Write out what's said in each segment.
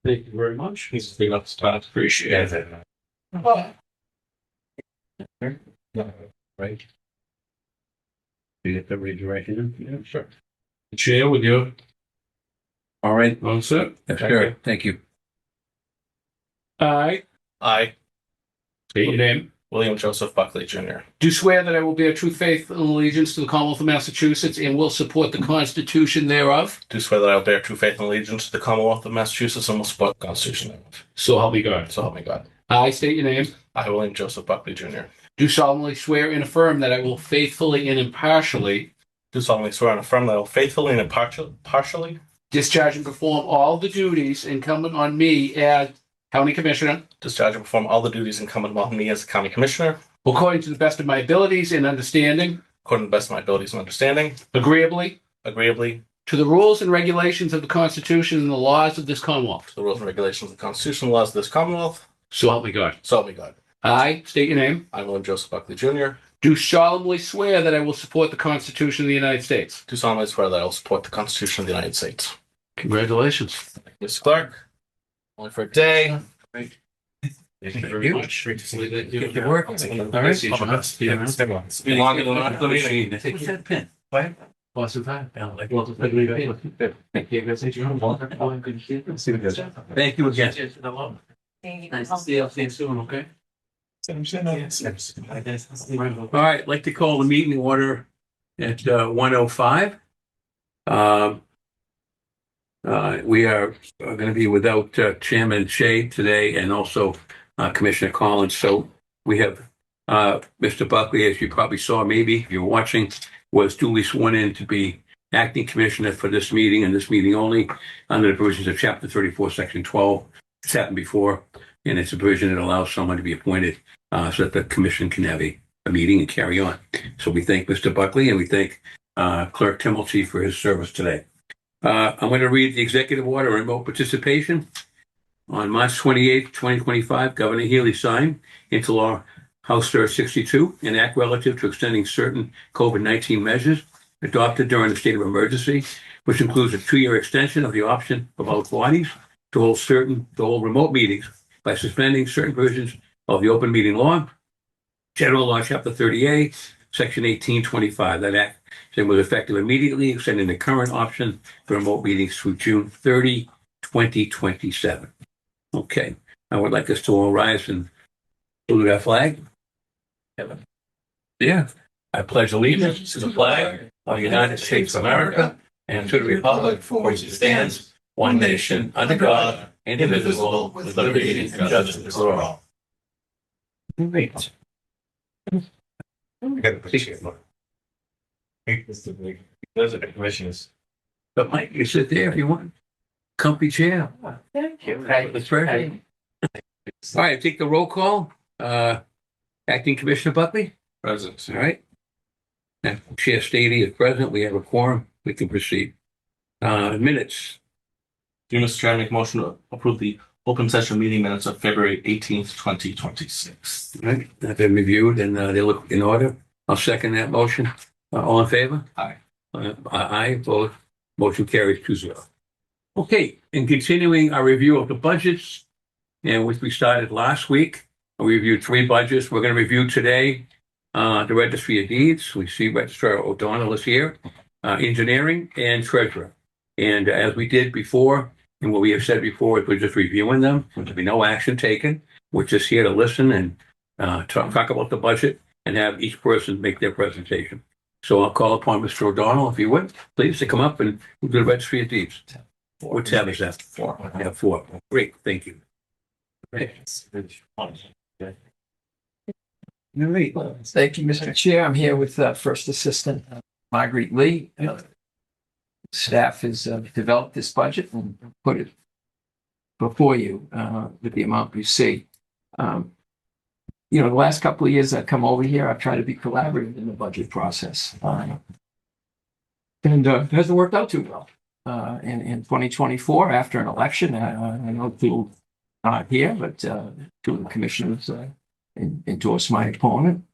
Thank you very much. He's big enough spot. Appreciate it. Right. You get the read right here? Yeah, sure. Chair with you. All right. All set? Sure. Thank you. I I, state your name. William Joseph Buckley, Jr., Do swear that I will bear true faith and allegiance to the Commonwealth of Massachusetts and will support the Constitution thereof. do swear that I will bear true faith and allegiance to the Commonwealth of Massachusetts and will support the Constitution thereof. So help me God. So help me God. I state your name. I, William Joseph Buckley, Jr., Do solemnly swear and affirm that I will faithfully and impartially do solemnly swear and affirm that I will faithfully and impartially discharge and perform all the duties incumbent on me as County Commissioner discharge and perform all the duties incumbent upon me as a County Commissioner according to the best of my abilities and understanding, according to the best of my abilities and understanding, agreeably agreeably to the rules and regulations of the Constitution and the laws of this Commonwealth. to the rules and regulations of the Constitution and laws of this Commonwealth. So help me God. So help me God. I state your name. I, William Joseph Buckley, Jr., Do solemnly swear that I will support the Constitution of the United States. do solemnly swear that I will support the Constitution of the United States. Congratulations. Mr. Clerk, only for a day. Thank you very much. Get to work. All right. Be longer than the meeting. Take that pen. Awesome time. Thank you again. Nice to see you. See you soon, okay? All right, I'd like to call the meeting order at 1:05. We are going to be without Chairman Shea today and also Commissioner Collins. So we have Mr. Buckley, as you probably saw, maybe if you're watching, was duly sworn in to be acting commissioner for this meeting and this meeting only under the provisions of Chapter 34, Section 12. It's happened before, and it's a provision that allows someone to be appointed so that the commission can have a meeting and carry on. So we thank Mr. Buckley and we thank Clerk Timmelty for his service today. I'm going to read the executive order on remote participation. On March 28, 2025, Governor Healy signed into law House Bill 62, an act relative to extending certain COVID-19 measures adopted during the state of emergency, which includes a 2-year extension of the option of both bodies to hold remote meetings by suspending certain provisions of the open meeting law, General Law, Chapter 38, Section 1825. That act was effective immediately, extending the current option for remote meetings through June 30, 2027. Okay, I would like us to all rise and salute our flag. Yeah, I pledge allegiance to the flag of the United States of America and to the republic for which it stands, one nation, under God, indivisible, with liberty and justice for all. Great. Those are the commissioners. But Mike, you sit there if you want. Comfy chair. Thank you. That's right. All right, take the roll call. Acting Commissioner Buckley. Present. All right. And Chair Stady is present. We have a quorum. We can proceed. Minutes. Do Mr. Chair, I make a motion to approve the open session meeting minutes of February 18th, 2026. All right. Have been reviewed and they look in order. I'll second that motion. All in favor? Aye. Aye. Vote. Motion carries 2-0. Okay. In continuing our review of the budgets, and which we started last week, we reviewed 3 budgets. We're going to review today the Registry of Deeds. We see Registrar O'Donnell is here, Engineering, and Treasurer. And as we did before, and what we have said before, is we're just reviewing them. There'll be no action taken. We're just here to listen and talk about the budget and have each person make their presentation. So I'll call upon Mr. O'Donnell, if you would, please, to come up and do the Registry of Deeds. What tab is that? 4. Yeah, 4. Great, thank you. All right. Thank you, Mr. Chair. I'm here with First Assistant Marguerite Lee. Staff has developed this budget and put it before you with the amount you see. The last couple of years I've come over here, I've tried to be collaborative in the budget process. And it hasn't worked out too well. In 2024, after an election, I know people not here, but 2 of the commissioners endorsed my opponent.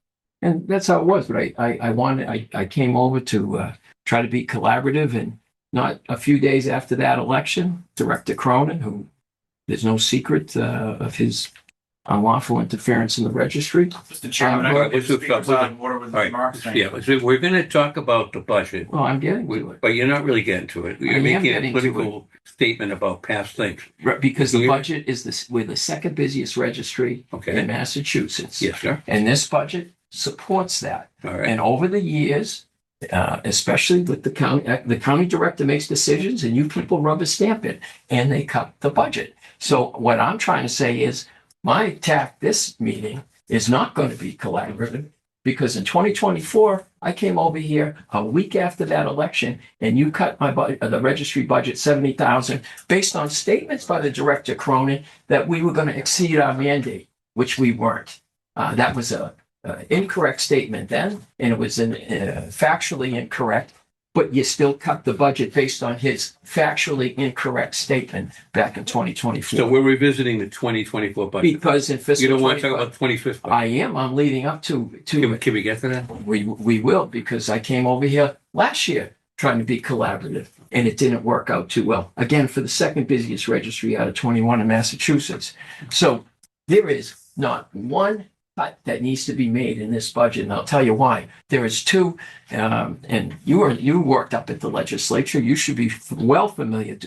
And that's how it was. But I came over to try to be collaborative. And not a few days after that election, Director Cronin, who There's no secret of his unlawful interference in the registry. Mr. Chairman, All I right, can let's get do speakers something. on order with All the right, remarks. Thank yeah, you. so we're going to talk about the budget, Well, I'm getting to it. but you're not really getting to it. I You're am making a getting to political statement about past things. Right, because the Here- budget is this, we're the second busiest registry Okay. in Massachusetts. Yes, sir. And this budget supports that. All right. And over the years, especially with the county director makes decisions and you people rubber stamp it and they cut the budget. So what I'm trying to say is my tack this meeting is not going to be collaborative because in 2024, I came over here a week after that election and you cut my the registry budget 70,000 based on statements by the director Cronin that we were going to exceed our mandate, which we weren't. That was a incorrect statement then, and it was factually incorrect, but you still cut the budget based on his factually incorrect statement back in 2024. So we're revisiting the 2024 budget. Because in fiscal You don't want to talk 25 about 25th budget. I am. I'm leading up to Can we get to that? we will, because I came over here last year trying to be collaborative and it didn't work out too well. Again, for the second busiest registry out of 21 in Massachusetts. So there is not one cut that needs to be made in this budget. And I'll tell you why. There is two, and you worked up at the legislature. You should be well familiar,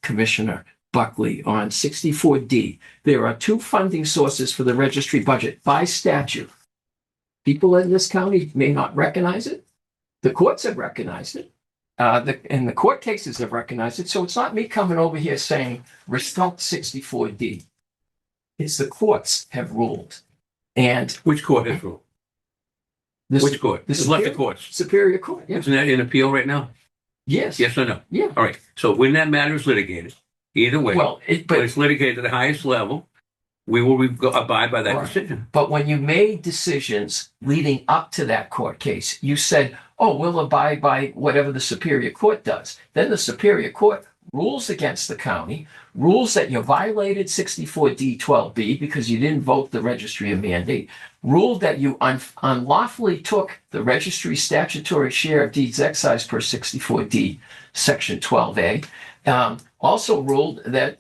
Commissioner Buckley, on 64D. There are two funding sources for the registry budget by statute. People in this county may not recognize it. The courts have recognized it. And the court cases have recognized it. So it's not me coming over here saying, result 64D. It's the courts have ruled. And Which court has ruled? this, Which court? the Select the Superior, courts. Superior Court, yeah. Isn't that in appeal right now? Yes. Yes or no? Yeah. All right. So when that matter is litigated, either way, Well, when but it's litigated at the highest level, we will abide by that Right. decision. But when you made decisions leading up to that court case, you said, oh, we'll abide by whatever the Superior Court does. Then the Superior Court rules against the county, rules that you violated 64D12B because you didn't vote the registry a mandate, ruled that you unlawfully took the registry statutory share of deeds excise per 64D, section 12A. Also ruled that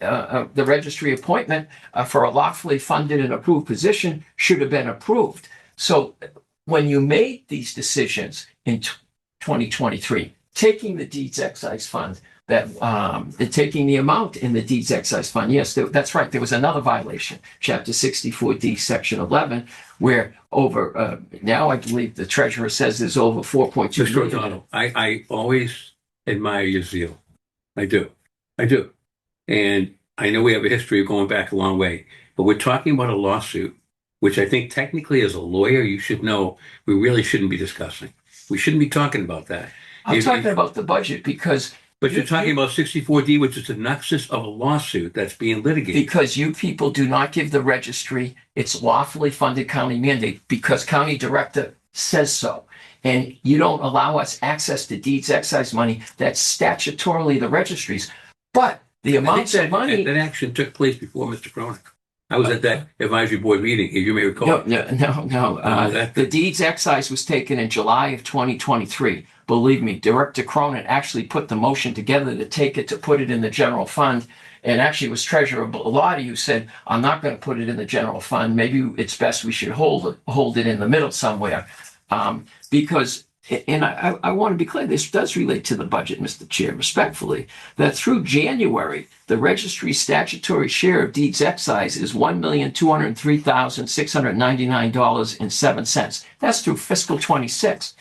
the registry appointment for a lawfully funded and approved position should have been approved. So when you made these decisions in 2023, taking the deeds excise fund, taking the amount in the deeds excise fund, yes, that's right. There was another violation, Chapter 64D, Section 11, where over now I believe the treasurer says there's over 4.2 Mr. million. O'Donnell, I always admire your zeal. I do. I do. And I know we have a history of going back a long way, but we're talking about a lawsuit, which I think technically as a lawyer, you should know we really shouldn't be discussing. We shouldn't be talking about that. I'm If- talking about the budget because But you're talking about 64D, which is the nexus of a lawsuit that's being litigated. Because you people do not give the registry its lawfully funded county mandate because county director says so. And you don't allow us access to deeds excise money that's statutorily the registry's. But the amounts of money. That action took place before Mr. Cronin. I was at that advisory board meeting, if you may recall. No. The deeds excise was taken in July of 2023. Believe me, Director Cronin actually put the motion together to take it, to put it in the general fund. And actually it was Treasurer Bellotti who said, I'm not going to put it in the general fund. Maybe it's best we should hold it in the middle somewhere. Because, and I want to be clear, this does relate to the budget, Mr. Chair, respectfully, that through January, the registry's statutory share of deeds excise is $1,203,699.07. That's through fiscal 26.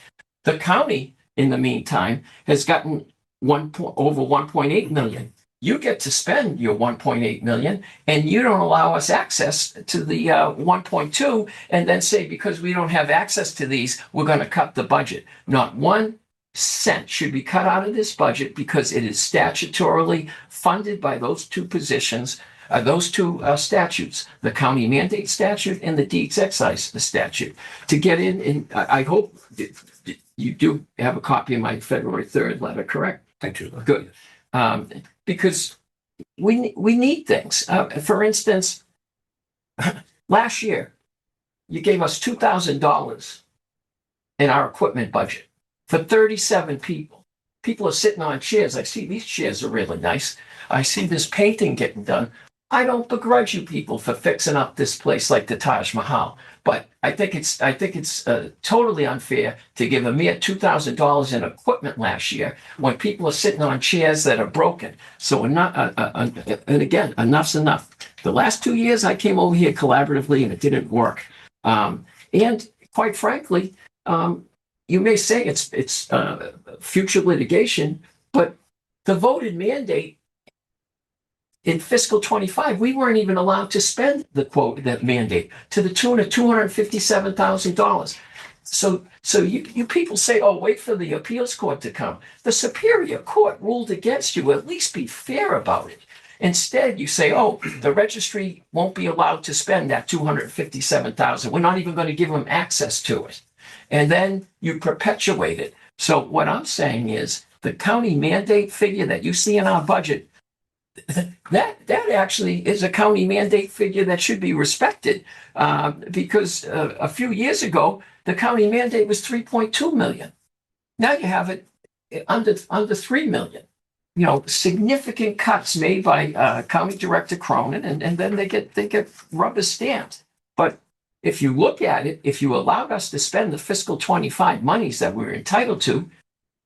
The county, in the meantime, has gotten over 1.8 million. You get to spend your 1.8 million and you don't allow us access to the 1.2 and then say, because we don't have access to these, we're going to cut the budget. Not 1 cent should be cut out of this budget because it is statutorily funded by those two positions, those two statutes, the county mandate statute and the deeds excise statute. To get in, and I hope you do have a copy of my February 3rd letter, correct? Thank you. Good. Because we need things. For instance, last year, you gave us $2,000 in our equipment budget for 37 people. People are sitting on chairs. I see these chairs are really nice. I see this painting getting done. I don't begrudge you people for fixing up this place like the Taj Mahal, but I think it's totally unfair to give a mere $2,000 in equipment last year when people are sitting on chairs that are broken. So enough, and again, enough's enough. The last 2 years I came over here collaboratively and it didn't work. And quite frankly, you may say it's future litigation, but the voted mandate in fiscal 25, we weren't even allowed to spend that mandate to the tune of $257,000. So you people say, oh, wait for the appeals court to come. The Superior Court ruled against you. At least be fair about it. Instead, you say, oh, the registry won't be allowed to spend that $257,000. We're not even going to give them access to it. And then you perpetuate it. So what I'm saying is the county mandate figure that you see in our budget, that actually is a county mandate figure that should be respected, because a few years ago the county mandate was 3.2 million. Now you have it under 3 million. You know, significant cuts made by County Director Cronin, and then they get rubber stamped. But if you look at it, if you allowed us to spend the fiscal 25 monies that we're entitled to,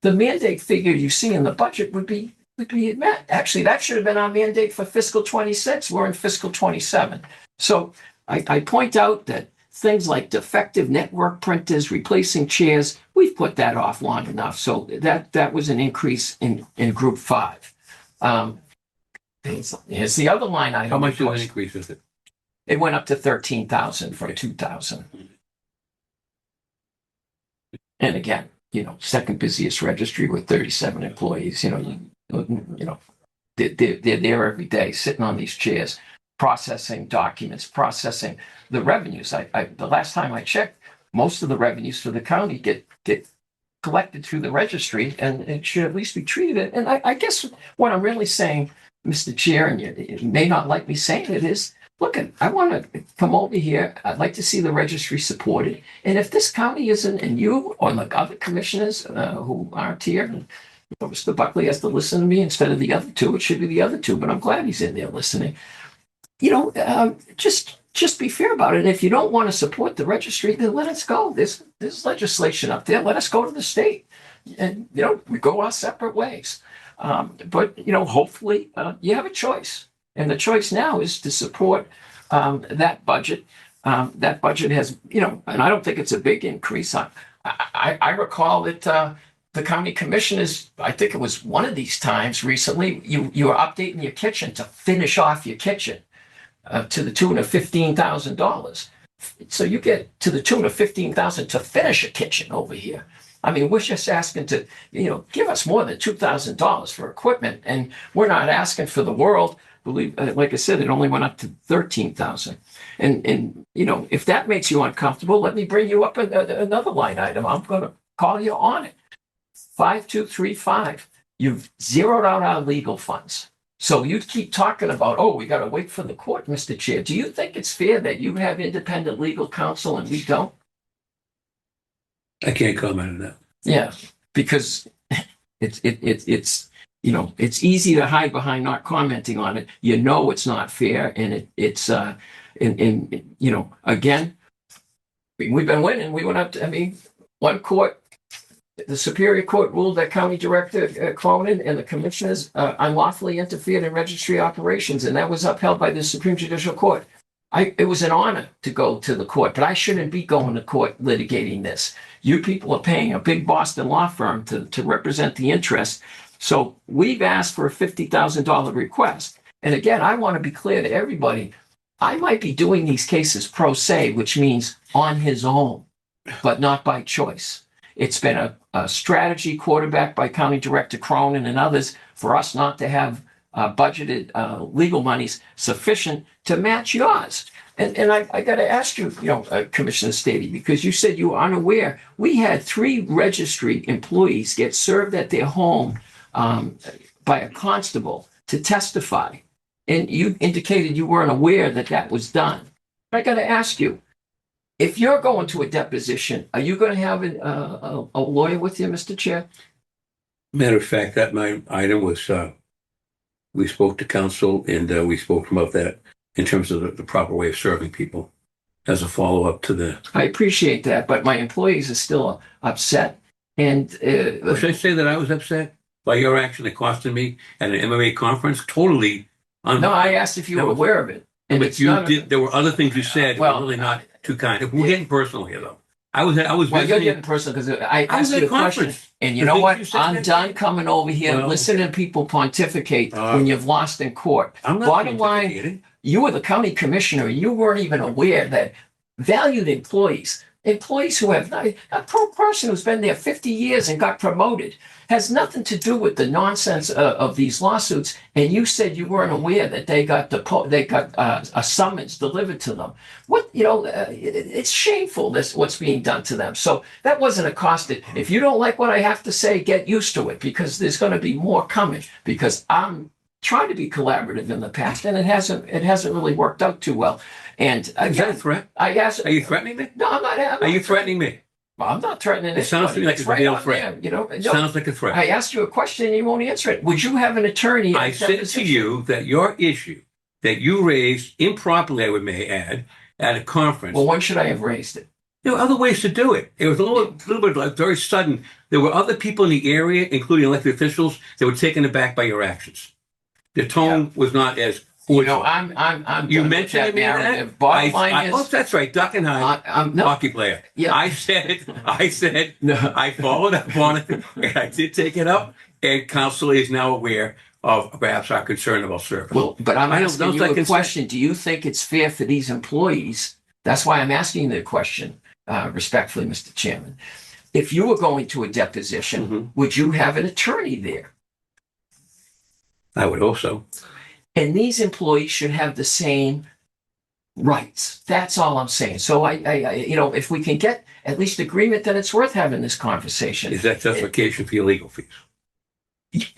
the mandate figure you see in the budget would be met. Actually, that should have been our mandate for fiscal 26. We're in fiscal 27. So I point out that things like defective network printers, replacing chairs, we've put that off long enough. So that was an increase in group 5. Here's the other line item. How much of an increase is it? It went up to 13,000 from 2,000. And again, you know, second busiest registry with 37 employees. You know, they're there every day, sitting on these chairs, processing documents, processing the revenues. The last time I checked, most of the revenues for the county get collected through the registry, and it should at least be treated. And I guess what I'm really saying, Mr. Chair, and you may not like me saying it, is, look, I want to come over here. I'd like to see the registry supported. And if this county isn't, and you or the other commissioners who aren't here, and Mr. Buckley has to listen to me instead of the other two, it should be the other two, but I'm glad he's in there listening. You know, just be fair about it. And if you don't want to support the registry, then let us go. There's legislation up there. Let us go to the state. And, you know, we go our separate ways. But, you know, hopefully you have a choice. And the choice now is to support that budget. That budget has, you know, and I don't think it's a big increase. I recall that the county commissioners, I think it was one of these times recently, you were updating your kitchen to finish off your kitchen to the tune of $15,000. So you get to the tune of $15,000 to finish a kitchen over here. I mean, we're just asking to, you know, give us more than $2,000 for equipment, and we're not asking for the world. Like I said, it only went up to 13,000. And you know, if that makes you uncomfortable, let me bring you up another line item. I'm going to call you on it. 5235. You've zeroed out our legal funds. So you keep talking about, oh, we got to wait for the court, Mr. Chair. Do you think it's fair that you have independent legal counsel and we don't? I can't comment on that. Yeah, because it's you know, it's easy to hide behind not commenting on it. You know, it's not fair, and it's and you know, again, we've been winning. We went up to, I mean, one court, the Superior Court ruled that County Director Cronin and the commissioners unlawfully interfered in registry operations, and that was upheld by the Supreme Judicial Court. It was an honor to go to the court, but I shouldn't be going to court litigating this. You people are paying a big Boston law firm to represent the interest. So we've asked for a $50,000 request. And again, I want to be clear to everybody, I might be doing these cases pro se, which means on his own, but not by choice. It's been a strategy quarterbacked by County Director Cronin and others for us not to have budgeted legal monies sufficient to match yours. And I got to ask you, you know, Commissioner Stady, because you said you were unaware. We had 3 registry employees get served at their home by a constable to testify. And you indicated you weren't aware that that was done. I got to ask you, if you're going to a deposition, are you going to have a lawyer with you, Mr. Chair? Matter of fact, that my item was we spoke to council and we spoke about that in terms of the proper way of serving people as a follow-up to the, I appreciate that, but my employees are still upset. And should I say that I was upset by your action that costed me at an MMA conference? Totally. no, I asked if you were aware of it. And But it's you not a- did, there were other things you said that Well, were really not too kind. We're getting personal here, though. I was Well, you're visiting. getting personal because I I was asked at you a a question, conference. and you The know things what? you said I'm that done day? coming over here Well- listening to people pontificate when you've lost in court. I'm not Bottom line, pontificating. you were the county commissioner. You weren't even aware that valued employees who have a poor person who's been there 50 years and got promoted has nothing to do with the nonsense of these lawsuits. And you said you weren't aware that they got a summons delivered to them. It's shameful what's being done to them. So that wasn't a cost. If you don't like what I have to say, get used to it because there's going to be more coming. Because I'm trying to be collaborative in the past, and it hasn't really worked out too well. And Is that a again, threat? I asked. Are you threatening me? No, I'm not. Are you threatening me? I'm not threatening It sounds to me like anybody. it's a real on threat. there, It No, sounds like a threat. I asked you a question and you won't answer it. Would you have an attorney? I said to you that your issue that you raised improperly, I would may add, at a conference. Well, when should I have raised it? There were other ways to do it. It was a little bit like very sudden. There were other people in the area, including elected officials, that were taken aback by your actions. The tone was not as cordial. I'm. You done with mentioned that me in that? narrative. Bottom line oh, is, that's right, Duckenheim, no. hockey player. Yeah. I said, No. I followed up on it, and I did take it up, and council is now aware of perhaps our concern about service. Well, but I'm I don't- asking those you I a can say. question. Do you think it's fair for these employees? That's why I'm asking the question, respectfully, Mr. Chairman. If you were going to a deposition, Mhm. would you have an attorney there? I would hope so. And these employees should have the same rights. That's all I'm saying. So if we can get at least agreement, then it's worth having this conversation. Is that justification for your legal fees?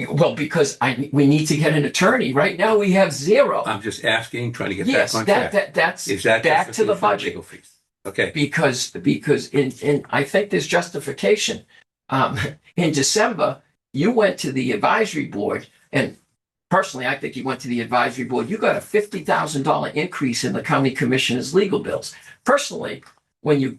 Well, because we need to get an attorney. Right now, we have zero. I'm just asking, trying to get Yes, back on track. that's Is that back to the justification for budget. legal fees? Okay. Because in I think there's justification. In December, you went to the advisory board, and personally, I think you went to the advisory board. You got a $50,000 increase in the county commissioner's legal bills. Personally, when you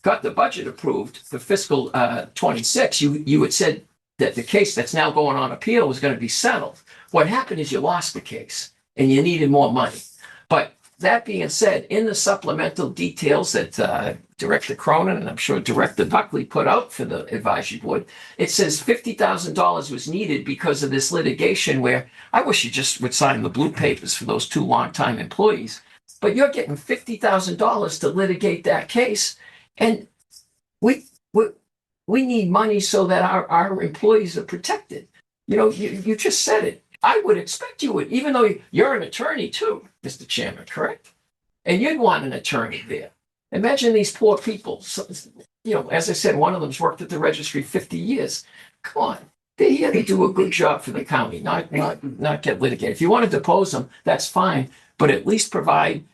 got the budget approved for fiscal 26, you had said that the case that's now going on appeal was going to be settled. What happened is you lost the case and you needed more money. But that being said, in the supplemental details that Director Cronin and I'm sure Director Buckley put out for the advisory board, it says $50,000 was needed because of this litigation where I wish you just would sign the blue papers for those two longtime employees. But you're getting $50,000 to litigate that case. And we need money so that our employees are protected. You just said it. I would expect you would, even though you're an attorney too, Mr. Chairman, correct? And you'd want an attorney there. Imagine these poor people. So, as I said, one of them's worked at the registry 50 years. Come on. They're here to do a good job for the county, not get litigated. If you want to depose them, that's fine, but at least provide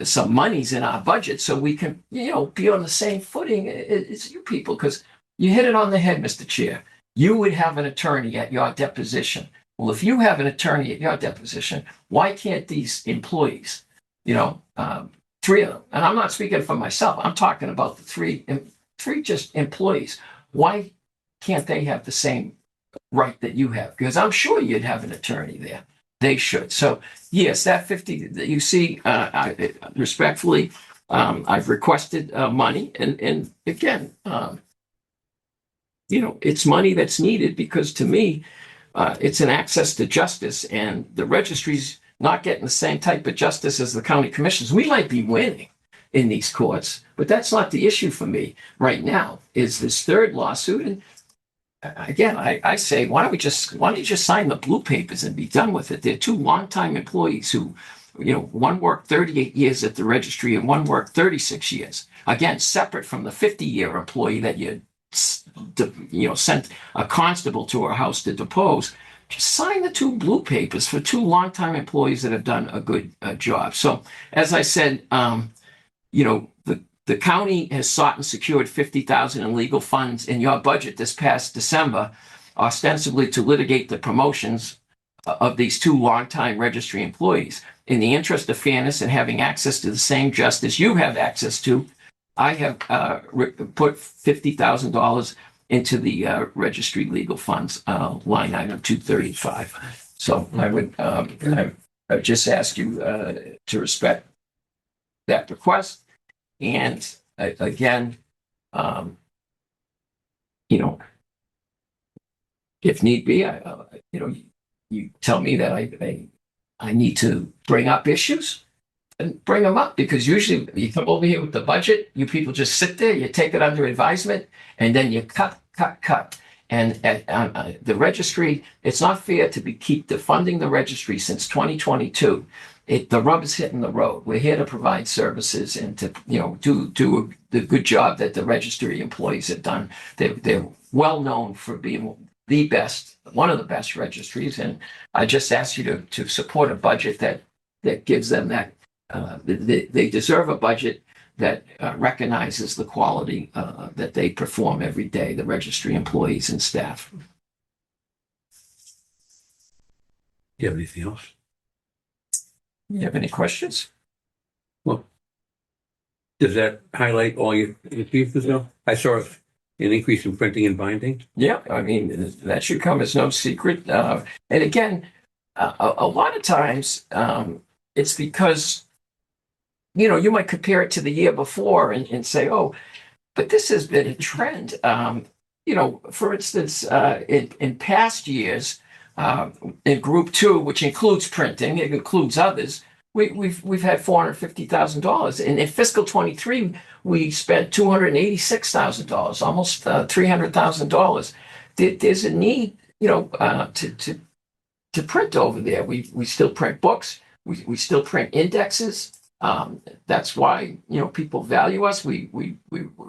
some monies in our budget so we can, be on the same footing as you people, because you hit it on the head, Mr. Chair. You would have an attorney at your deposition. Well, if you have an attorney at your deposition, why can't these employees, three of them, and I'm not speaking for myself, I'm talking about the three just employees. Why can't they have the same right that you have? Because I'm sure you'd have an attorney there. They should. So yes, that 50 that you see, respectfully, I've requested money, and again, it's money that's needed because to me, it's an access to justice, and the registry's not getting the same type of justice as the county commissioners. We might be winning in these courts, but that's not the issue for me right now. Is this third lawsuit? And again, I say, why don't you just sign the blue papers and be done with it? They're two longtime employees who, one worked 38 years at the registry and one worked 36 years. Again, separate from the 50-year employee that you sent a constable to her house to depose. Just sign the two blue papers for two longtime employees that have done a good job. So, as I said, the county has sought and secured $50,000 in legal funds in your budget this past December, ostensibly to litigate the promotions of these two longtime registry employees. In the interest of fairness and having access to the same justice you have access to, I have put $50,000 into the registry legal funds line item 235. So I would just ask you to respect that request. And again, you know, if need be, you tell me that I need to bring up issues and bring them up, because usually you come over here with the budget, you people just sit there, you take it under advisement, and then you cut. And the registry, it's not fair to keep defunding the registry since 2022. The rubber's hitting the road. We're here to provide services and to do the good job that the registry employees have done. They're well known for being the best, one of the best registries, and I just ask you to support a budget that gives them that. They deserve a budget that recognizes the quality that they perform every day, the registry employees and staff. Do you have anything else? You have any questions? Well, does that highlight all your achievements now? I saw an increase in printing and binding. Yeah, I mean, that should come as no secret. And again, a lot of times it's because, you might compare it to the year before and say, oh, but this has been a trend. For instance, in past years, in Group 2, which includes printing, it includes others, we've had $450,000. And in fiscal 23, we spent $286,000, almost $300,000. There's a need, to print over there. We still print books. We still print indexes. That's why, people value us. We're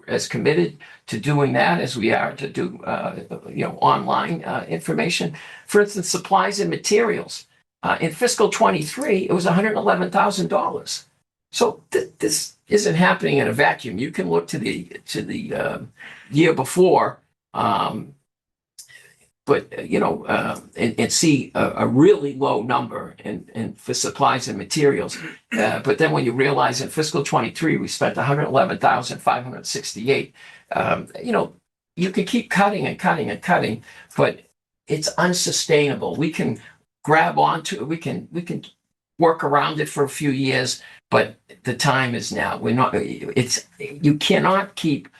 as committed to doing that as we are to do, online information. For instance, supplies and materials. In fiscal 23, it was $111,000. So this isn't happening in a vacuum. You can look to the year before, and see a really low number for supplies and materials. But then when you realize in fiscal 23, we spent $111,568, you can keep cutting and cutting and cutting, but it's unsustainable. We can grab onto it. We can work around it for a few years, but the time is now. You cannot keep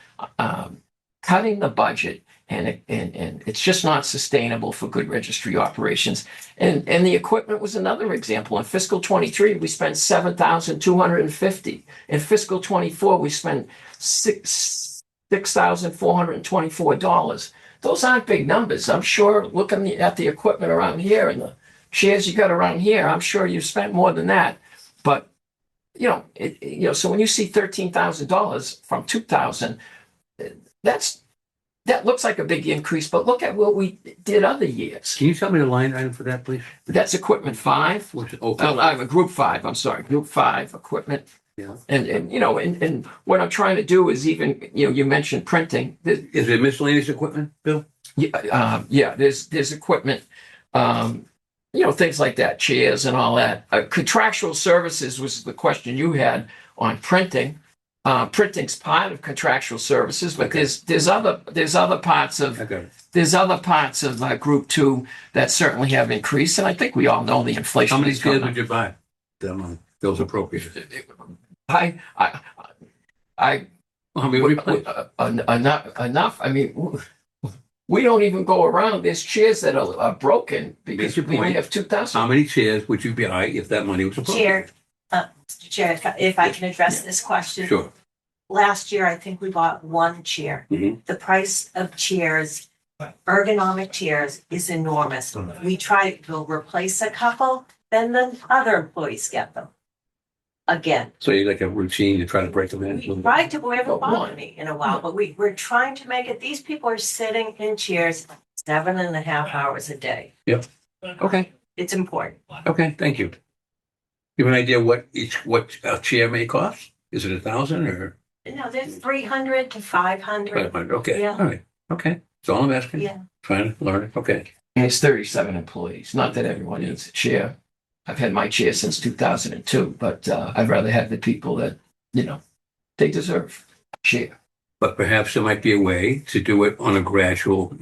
cutting the budget. And it's just not sustainable for good registry operations. And the equipment was another example. In fiscal 23, we spent $7,250. In fiscal 24, we spent $6,424. Those aren't big numbers. I'm sure looking at the equipment around here and the chairs you got around here, I'm sure you spent more than that. But so when you see $13,000 from 2,000, that looks like a big increase, but look at what we did other years. Can you tell me the line item for that, please? That's equipment 5. Group 5. I'm sorry, Group 5 equipment. Yeah. And what I'm trying to do is even, you mentioned printing. Is it miscellaneous equipment, Bill? Yeah. There's equipment, things like that, chairs and all that. Contractual services was the question you had on printing. Printing's part of contractual services, but Okay. there's other parts of Group 2 that certainly have increased, and I think we all know the inflation. How many is chairs going would you buy? Bill's appropriate. I How many replace? enough. I mean, we don't even go around. There's chairs that are broken because Make your we point. have 2,000. How many chairs would you buy if that money was appropriate? Mr. Chair, if I can address this question. Sure. Last year, I think we bought one chair. Mhm. The price of chairs, ergonomic chairs, is enormous. We'll replace a couple, then the other employees get them. Again, So you like a routine, you try to break them in. we haven't bought any in a while, but we're trying to make it, these people are sitting in chairs 7.5 hours a day. Okay, It's important. okay, thank you. You have an idea what a chair may cost? Is it 1,000 or No, there's 300 to 500. 500? Okay, Yeah. all right, okay. That's all I'm asking. Yeah. Trying to learn it, okay. And it's 37 employees. Not that everyone needs a chair. I've had my chair since 2002, but I'd rather have the people that, they deserve a chair. But perhaps there might be a way to do it on a gradual,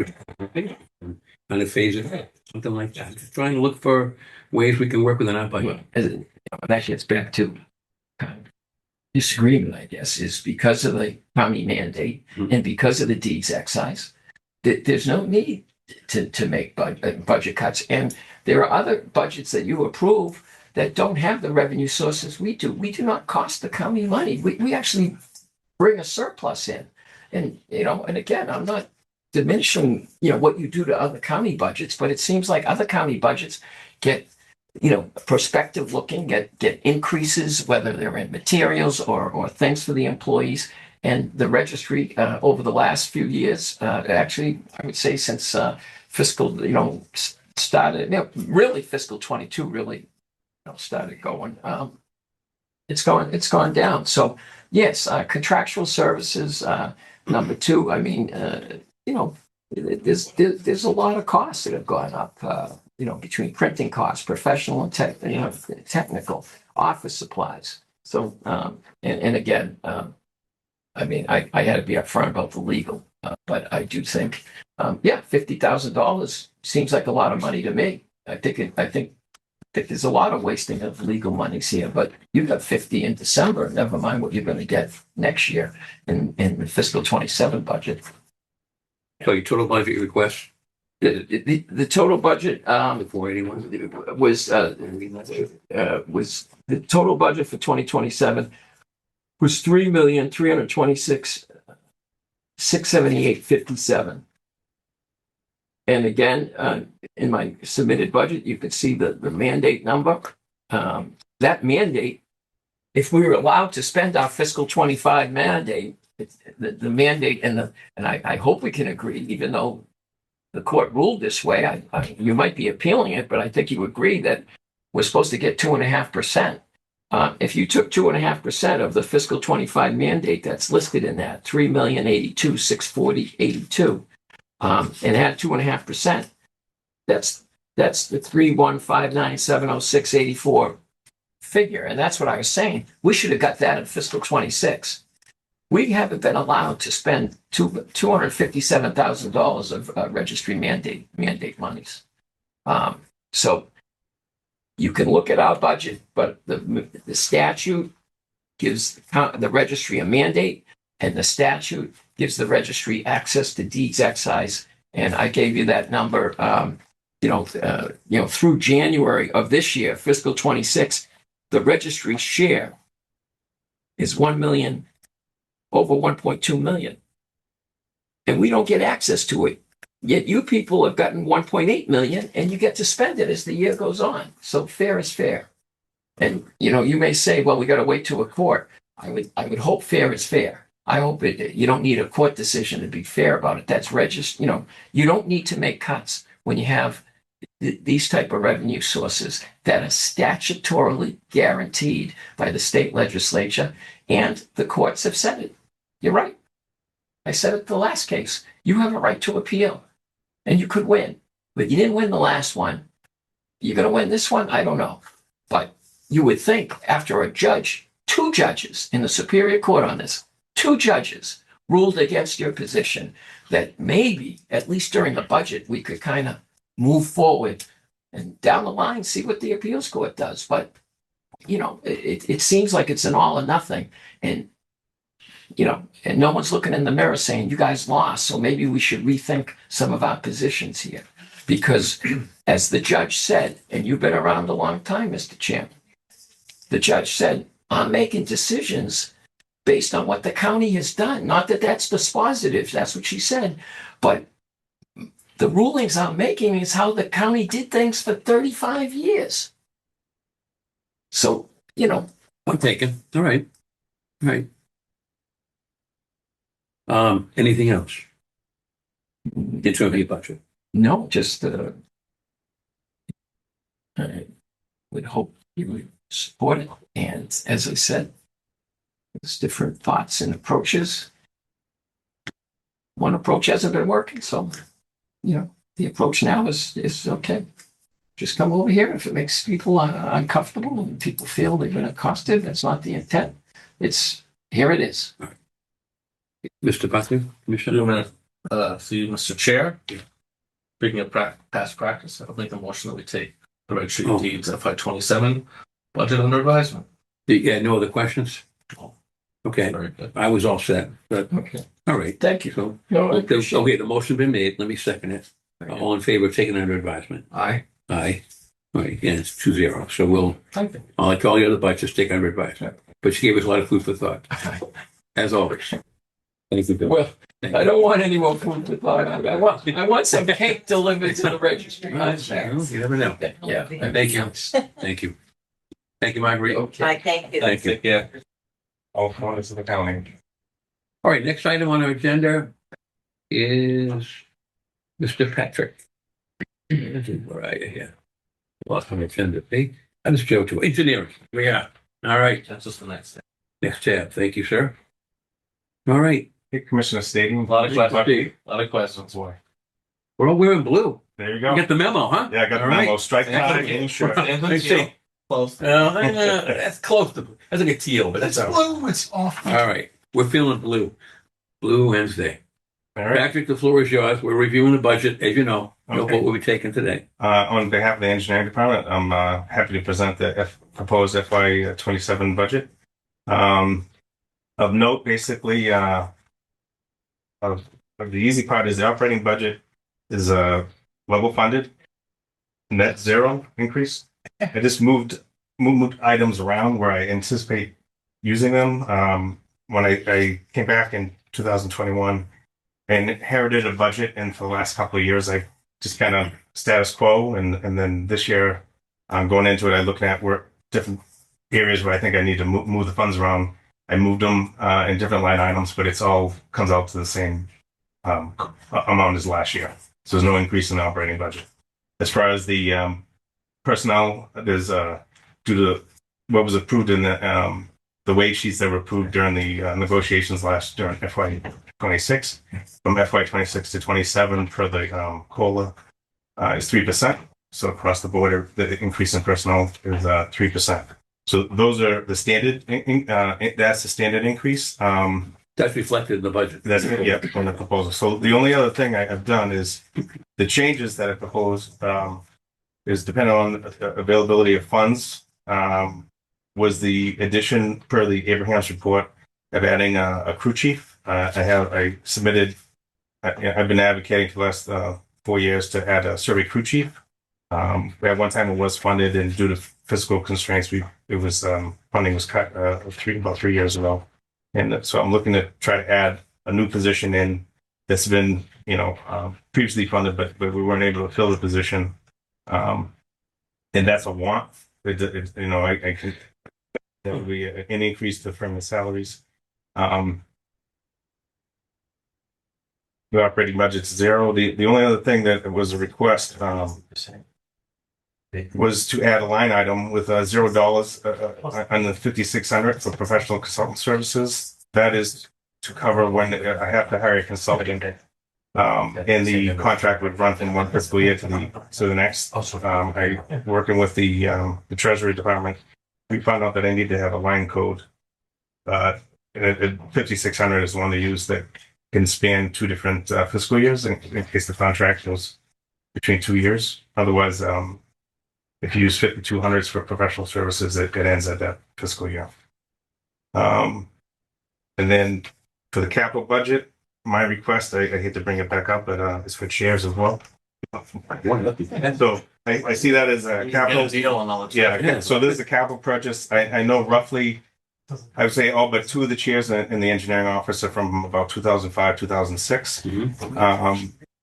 on a phase of something like that. Just trying to look for ways we can work within our budget. And that gets back to kind of disagreement, I guess, is because of the county mandate and because of the deeds excise, there's no need to make budget cuts. And there are other budgets that you approve that don't have the revenue sources we do. We do not cost the county money. We actually bring a surplus in. And, and again, I'm not diminishing, what you do to other county budgets, but it seems like other county budgets get, prospective looking, get increases, whether they're in materials or things for the employees. And the registry over the last few years, actually, I would say since fiscal, started, really fiscal 22 really started going. It's gone down. So yes, contractual services. Number two, I mean, there's a lot of costs that have gone up. Between printing costs, professional and technical, office supplies. So and again, I mean, I had to be upfront about the legal, but I do think, $50,000 seems like a lot of money to me. I think there's a lot of wasting of legal monies here, but you got 50 in December. Never mind what you're going to get next year in the fiscal 27 budget. So your total budget request, The total budget 481. was the total budget for 2027 was 3,326,678.57. And again, in my submitted budget, you can see the mandate number. That mandate, if we were allowed to spend our fiscal 25 mandate, the mandate and I hope we can agree, even though the court ruled this way, you might be appealing it, but I think you agree that we're supposed to get 2.5%. If you took 2.5% of the fiscal 25 mandate that's listed in that, 3,082,640.82, and add 2.5%, that's the 3,159,706.84 figure. And that's what I was saying. We should have got that in fiscal 26. We haven't been allowed to spend $257,000 of registry mandate monies. So you can look at our budget, but the statute gives the registry a mandate, and the statute gives the registry access to deeds excise. And I gave you that number, through January of this year, fiscal 26, the registry share is over 1.2 million. And we don't get access to it. Yet you people have gotten 1.8 million and you get to spend it as the year goes on. So fair is fair. And, you may say, well, we got to wait to a court. I would hope fair is fair. I hope you don't need a court decision to be fair about it. That's registered. You don't need to make cuts when you have these type of revenue sources that are statutorily guaranteed by the state legislature, and the courts have said it. You're right. I said it the last case. You have a right to appeal, and you could win, but you didn't win the last one. You're going to win this one? I don't know. But you would think after two judges in the Superior Court on this, two judges ruled against your position, that maybe, at least during the budget, we could kind of move forward and down the line see what the appeals court does. But it seems like it's an all or nothing, and no one's looking in the mirror saying you guys lost, so maybe we should rethink some of our positions here. Because as the judge said, and you've been around a long time, Mr. Chairman, the judge said, I'm making decisions based on what the county has done. Not that that's dispositive, that's what she said, but the rulings I'm making is how the county did things for 35 years. So, I'm taken. All right. Anything else? In terms of your budget? no, just I would hope you would support it. And as I said, there's different thoughts and approaches. One approach hasn't been working, so the approach now is okay. Just come over here. If it makes people uncomfortable and people feel they've been accosted, that's not the intent. Here it is. Mr. Buckley, Commissioner? See, Mr. Chair, speaking of past practice, I'll make a motion that we take the registry of deeds FY27 budget under advisement. Yeah, no other questions? Okay, Very good. I was all set, but, Okay. all right. Thank you. So, No, I appreciate it. okay, the motion been made. Let me second it. All in favor of taking under advisement? Aye. Aye. All right, again, it's 2-0. So Thank you. I'll let all the other budgets take under advisement. But you gave us a lot of food for thought, as always. Thank you, Bill. Well, Thank I you. don't want any more food for thought. I want some cake delivered to the registry. You never know. Yeah. Thank you. Thank you. Thank you, Marguerite. Okay. I thank you. Thank you. Yeah. All corners of the county. All right, next item on our agenda is Mr. Patrick. Where are you here? Lost my agenda. Hey, that is Joe too. Engineering. We are. All right, That's just the next thing. next tab. Thank you, sir. All right, Hey, Commissioner Stadium. A lot of questions. Steve. A lot of questions. Boy. We're all wearing blue. There you You go. get the memo, huh? Yeah, I got the All right. memo. Strike tie and shirt. And Let the me see. teal. Close. That's close to, that's like a teal, but that's all. Blue, it's off. All right, we're feeling blue. Blue Wednesday. All right. Patrick, the floor is yours. We're reviewing the budget, as you know. No Okay. vote will be taken today. On behalf of the engineering department, I'm happy to present the proposed FY27 budget. Of note, basically, of the easy part is the operating budget is level funded, net zero increase. I just moved items around where I anticipate using them. When I came back in 2021 and inherited a budget, and for the last couple of years, I just kind of status quo. And then this year, going into it, I looked at where different areas where I think I need to move the funds around. I moved them in different line items, but it's all comes out to the same amount as last year. So there's no increase in the operating budget. As far as the personnel, there's due to what was approved in the wage sheets that were approved during the negotiations during FY26, from FY26 to 27 for the COLA is 3%. So across the board, the increase in personnel is 3%. So those are the standard. That's the standard increase. That's reflected in the budget. That's on the proposal. So the only other thing I've done is the changes that I proposed is dependent on the availability of funds. Was the addition per the Abraham's report of adding a crew chief. I submitted. I've been advocating for the last 4 years to add a survey crew chief. At one time it was funded, and due to fiscal constraints, funding was cut about 3 years ago. And so I'm looking to try to add a new position in that's been, previously funded, but we weren't able to fill the position. And that's a want. I can, that would be an increase to firm the salaries. The operating budget's zero. The only other thing that was a request was to add a line item with $0 on the 5,600 for professional consultant services. That is to cover when I have to hire a consultant, and the contract would run from one fiscal year to the next. I working with the Treasury Department. We found out that I need to have a line code. 5,600 is the one they use that can span 2 different fiscal years in case the contract goes between 2 years. Otherwise, if you use 5,200s for professional services, it ends at that fiscal year. And then for the capital budget, my request, I hate to bring it back up, but it's for chairs as well. So I see that as a capital deal on all the Yeah, so this is a capital purchase. I know roughly, I would say all but 2 of the chairs in the engineering office are from about 2005, 2006.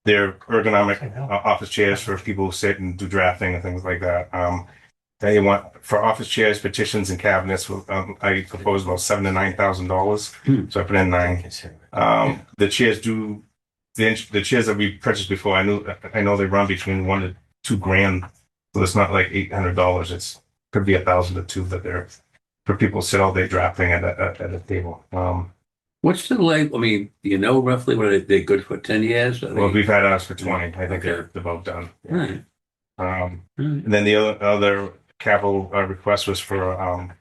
They're ergonomic office chairs for people who sit and do drafting and things like that. They want for office chairs, petitions, and cabinets. I propose about $7,000 to $9,000. So I put in 9. The chairs the chairs that we purchased before. I know they run between $1,000 to $2,000. So it's not like $800. It's could be $1,000 to $2,000, but they're for people who sit all day drafting at a table. What's the life, I mean, do you know roughly what they're good for 10 years? Are Well, they- we've had ours for 20. I think Okay. they're about done. Right, Um, right. and then the other capital request was for a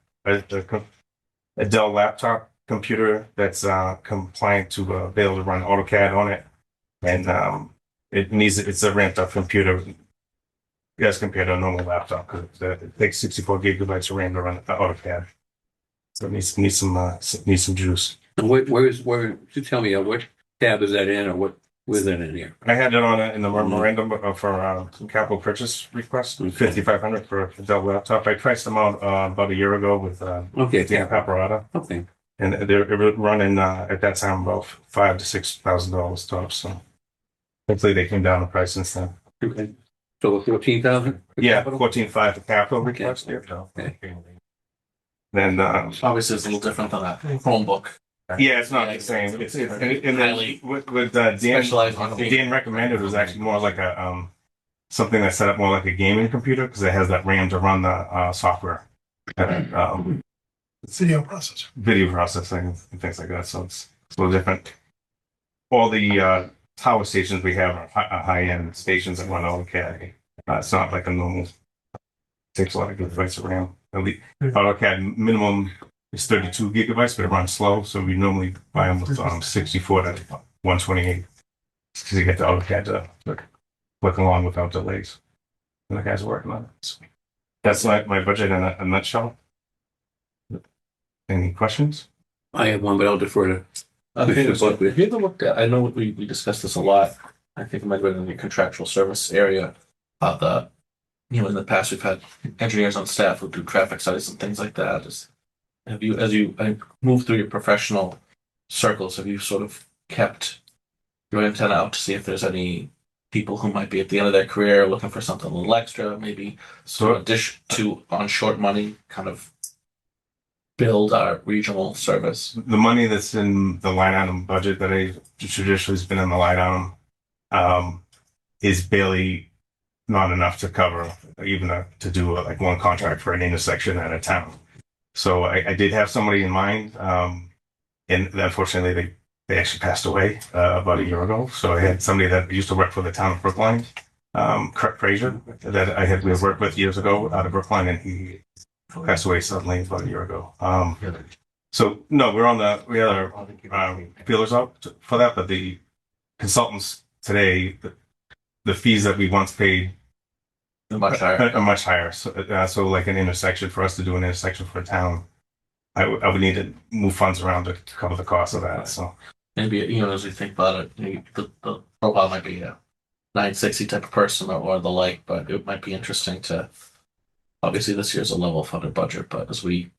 Dell laptop computer that's compliant to be able to run AutoCAD on it, and it's a ramped up computer as compared to a normal laptop because it takes 64 gigabytes of RAM to run AutoCAD. So it needs some juice. And you tell me, what tab is that in or where's that in here? I had it on in the memorandum for some capital purchase request, Okay. 5,500 for a Dell laptop. I priced them out about a year ago with Okay, Dan Paparata, okay. and they were running at that time about $5,000 to $6,000 tops. So hopefully they came down in price since then. Okay. So 14,000? Yeah, 14.5 for capital Okay. request. Okay. Then Obviously, it's a little different than a Chromebook. yeah, it's not the same. It's and Highly then with Dan. specialized on Dan recommended it was actually more like a something that's set up more like a gaming computer because it has that RAM to run the software, video processing and things like that. So it's a little different. All the tower stations we have are high end stations that run AutoCAD. It's not like a normal. Takes a lot of gigabytes of RAM. AutoCAD minimum is 32 gigabytes, but it runs slow. So we normally buy them with 64 to 128 because you get the AutoCAD to click along without delays. And the guys are working on it. So that's my budget in a nutshell. Any questions? I have one, but I'll defer to. Have you ever looked at, I know we discussed this a lot. I think it might have been in the contractual service area. In the past, we've had engineers on staff who do traffic studies and things like that. As you move through your professional circles, have you sort of kept your antenna out to see if there's any people who might be at the end of their career looking for something a little extra, maybe So addition to on short money, kind of build our regional service? the money that's in the line item budget that I traditionally has been in the line item is barely not enough to cover even to do like one contract for an intersection at a town. So I did have somebody in mind, and unfortunately they actually passed away about a year ago. So I had somebody that used to work for the town of Brookline, Kurt Frazier, that we had worked with years ago out of Brookline, and he passed away suddenly about a year ago. So no, we had our feelers out for that, but the consultants today, the fees that we once paid Much higher. are much higher. So like an intersection for us to do an intersection for a town, I would need to move funds around to cover the cost of that. So Maybe, as we think about it, maybe the profile might be a 960 type of person or the like, but it might be interesting to, obviously this year's a level funded budget, but as we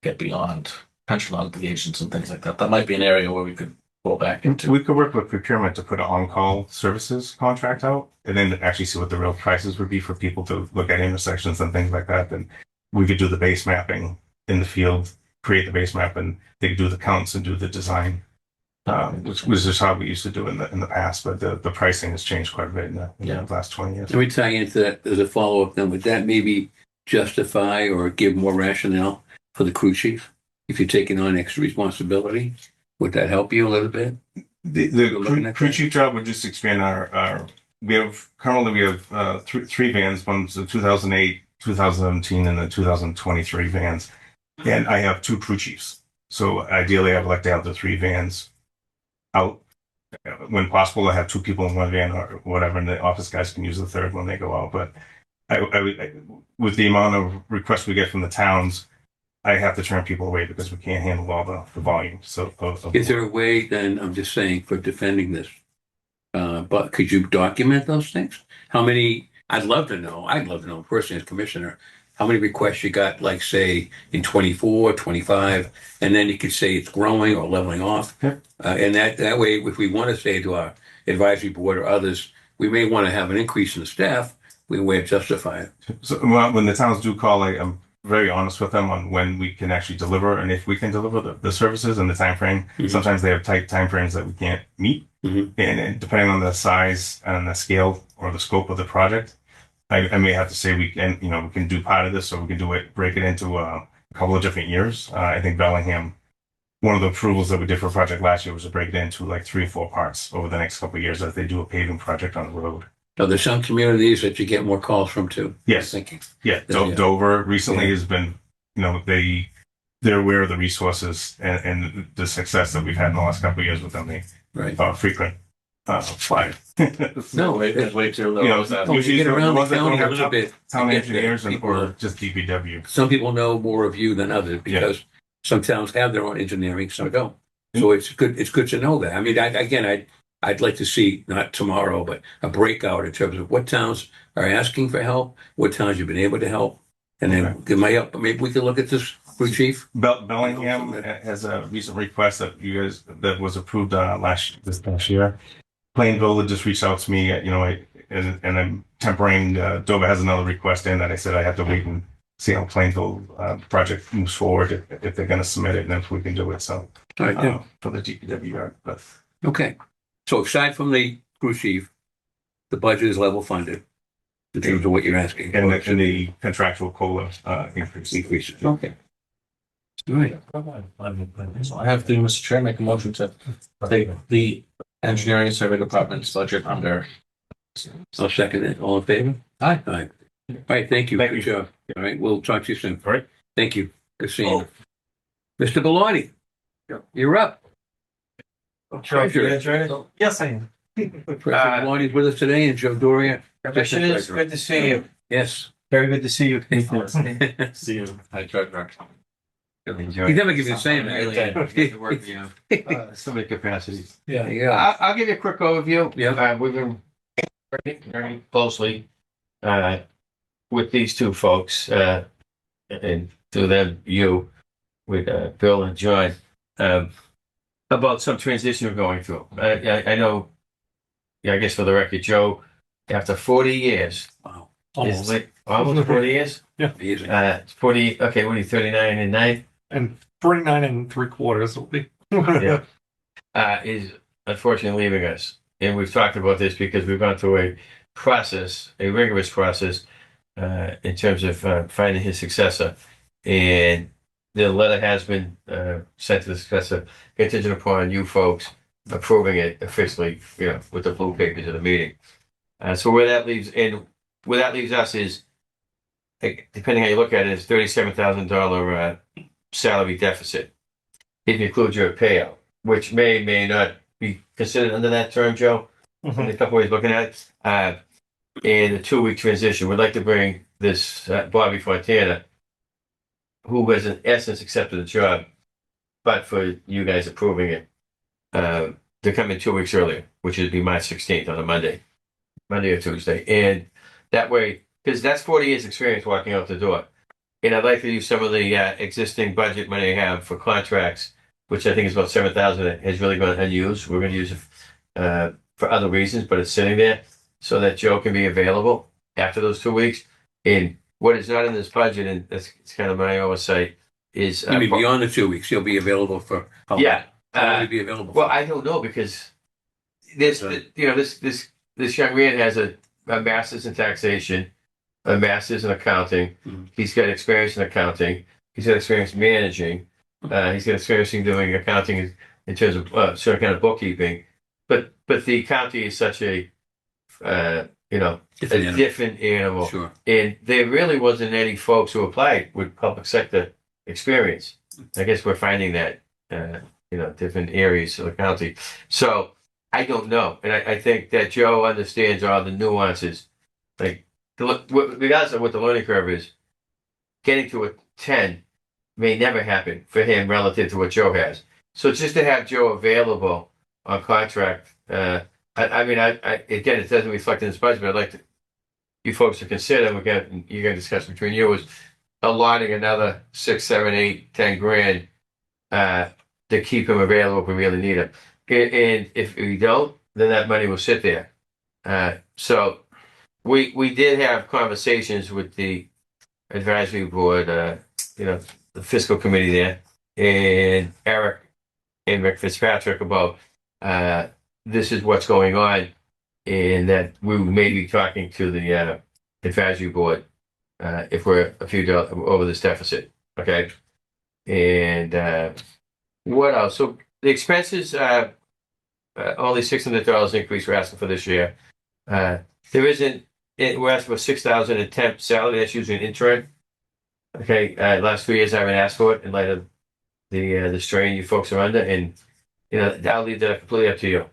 get beyond pension obligations and things like that, that might be an area where we could go back into. we could work with procurement to put an on-call services contract out and then actually see what the real prices would be for people to look at intersections and things like that. Then we could do the base mapping in the field, create the base map, and they could do the counts and do the design. Which was just how we used to do in the past, but the pricing has changed quite a bit in the last 20 years. Let me tie into that as a follow-up then. Would that maybe justify or give more rationale for the crew chief if you're taking on extra responsibility? Would that help you a little bit? The crew chief job would just expand our we have three vans, one's the 2008, 2017, and the 2023 vans. And I have two crew chiefs. So ideally I'd like to have the three vans out when possible. I have two people in one van or whatever, and the office guys can use the third when they go out. But with the amount of requests we get from the towns, I have to turn people away because we can't handle all the volume. So, Is there a way then, I'm just saying, for defending this, but could you document those things? How many, I'd love to know personally as commissioner, how many requests you got, like say in 24, 25, and then you could say it's growing or leveling off. Yeah. And that way, if we want to say to our advisory board or others, we may want to have an increase in the staff, we may justify it. So when the towns do call, I'm very honest with them on when we can actually deliver and if we can deliver the services and the time frame. Mhm. Sometimes they have tight time frames that we can't meet, and depending on the size and the scale or the scope of the project, I may have to say we can do part of this, or we can break it into a couple of different years. I think Bellingham one of the approvals that we did for a project last year was to break it into like 3 or 4 parts over the next couple of years as they do a paving project on the road. So there's some communities that you get more calls from too. Yes. Thinking. Yeah, Yeah. Dover recently Yeah. has been, they're aware of the resources and the success that we've had in the last couple of years with them. They Right. frequent flyer. No, Way too low. You know, Is that- Oh, you get the around the ones that don't county a have little bit. town I get that. engineers People or are- just DPW. Some people know more of you than others because some towns have their own engineering, some don't. So it's good to know that. I mean, I'd like to see, not tomorrow, but a breakout in terms of what towns are asking for help, what towns you've been able to help, and then give my help. Maybe we could look at this, crew chief. Bellingham has a recent request that was approved this past year. Plainville had just reached out to me, and I'm tempering. Dover has another request in that I said I have to wait and see how Plainville project moves forward if they're going to submit it and if we can do it. So All right, good. for the DPW, but Okay. So aside from the crew chief, the budget is level funded in terms of what you're asking. and the contractual COLA increase. Increases. Okay. All right. So I have to, Mr. Chair, make a motion to take the engineering survey department's budget under. I'll second it. All in favor? Aye. All right. All right. Thank you. Thank Good you. job. All right. We'll talk to you soon. All right. Thank you. Good seeing you. Mr. Bellotti, you're up. Treasurer. Yes, I am. President Bellotti with us today and Joe Doria. Commissioners, good to see you. Yes. Very good to see you. See you. Hi, Treasurer. He never gives you the same. So many capacities. Yeah. Yeah. I'll give you a quick overview. Yeah. We've been working very closely with these two folks, and through them, with Bill and John, about some transition we're going through. I know, I guess for the record, Joe, after 40 years, Wow. almost 40 years? Amazing. 40, okay, what are you, 39 and 9? And 49 3/4 will be. Is unfortunately leaving us. And we've talked about this because we've gone through a rigorous process in terms of finding his successor. And the letter has been sent to the successor contingent upon you folks approving it officially, with the blue papers of the meeting. So where that leaves us is, depending how you look at it, is $37,000 salary deficit. If you include your payout, which may not be considered under that term, Joe, in a couple ways looking at it. And a 2-week transition. We'd like to bring this Bobby Fontana, who has in essence accepted the job, but for you guys approving it, to come in 2 weeks earlier, which would be March 16th on a Monday or Tuesday. And that way, because that's 40 years experience walking out the door. And I'd like to use some of the existing budget money I have for contracts, which I think is about 7,000 that has really gone unused. We're going to use it for other reasons, but it's sitting there so that Joe can be available after those 2 weeks. And what is not in this budget, and it's kind of my oversight, is You mean beyond the 2 weeks, you'll be available for how long? yeah. How long will you be available? Well, for? I don't know because this young man has a master's in taxation, a master's in accounting. Mhm. He's got experience in accounting. He's got experience managing. He's got experience in doing accounting in terms of certain kind of bookkeeping. But the county is such a Different animal. different animal, Sure. and there really wasn't any folks who applied with public sector experience. I guess we're finding that different areas of the county. So I don't know, and I think that Joe understands all the nuances, like regardless of what the learning curve is. Getting to a 10 may never happen for him relative to what Joe has. So just to have Joe available on contract, again, it doesn't reflect in this budget, but I'd like you folks to consider. You're going to discuss between you is allotting another 6, 7, 8, 10 grand to keep him available if we really need him. And if we don't, then that money will sit there. So we did have conversations with the advisory board, the fiscal committee there, and Eric and Rick Fitzpatrick about this is what's going on, and that we may be talking to the advisory board if we're a few dollars over this deficit. Okay, and What else? So the expenses, only $600 increase we're asking for this year. There isn't, we're asking for 6,000 in temp salary. That's usually an interim. Okay, last 2 years I haven't asked for it in light of the strain you folks are under, and I'll leave that completely up to you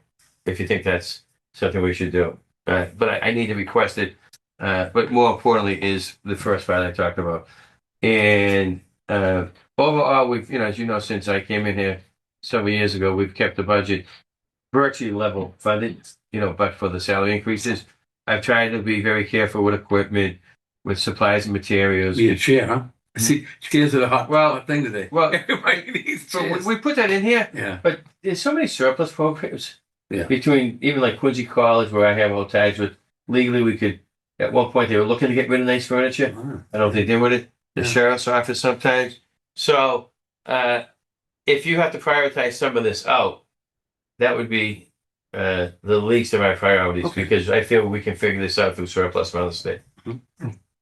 if you think that's something we should do. But I need to request it. But more importantly is the first part I talked about. And overall, we've, as you know, since I came in here several years ago, we've kept the budget virtually level funded, but for the salary increases. I've tried to be very careful with equipment, with supplies and materials. Be a chair, huh? See, chairs are the Well- hot thing today. well, Everybody needs So chairs. we put that in here, Yeah, but there's so many surplus programs Yeah. between even like Quincy College, where I have all tags with. Legally, we could. At one point, they were looking to get rid of nice furniture. I don't think they did with it. The Yeah. sheriff's office sometimes. So if you have to prioritize some of this out, that would be the least of our priorities, Okay. because I feel we can figure this out through surplus from the state.